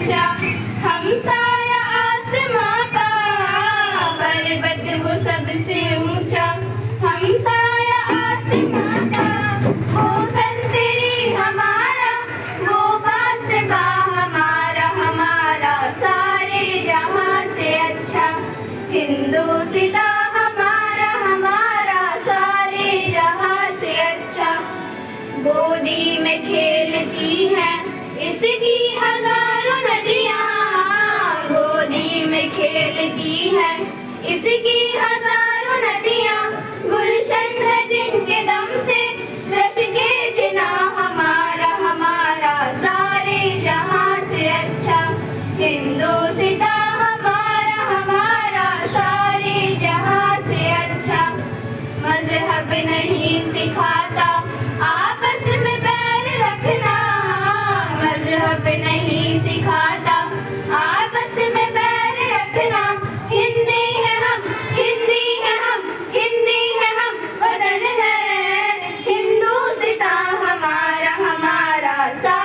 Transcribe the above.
ऊंचा, हम साया आसमां का, पर्वत वो सबसे ऊंचा। हम साया आसमां का, वो संतरी हमारा, वो बासबा हमारा, हमारा सारे जहां से अच्छा। हिंदुस्तां हमारा, हमारा सारे जहां से अच्छा। गोदी में खेलती हैं इसकी हजारों नदियां, गोदी में खेलती हैं इसकी हजारों नदियां। गुलशन है जिनके दम से रश के जिना, हमारा हमारा सारे जहां से अच्छा। हिंदुस्तां हमारा, हमारा सारे जहां से अच्छा। मजहब नहीं सिखाता आपस में बैर रखना, मजहब नहीं सिखाता आपस में बैर रखना। हिंदी है हम, हिंदी है हम, हिंदी है हम, वतन है हिंदुस्तां हमारा, हमारा सा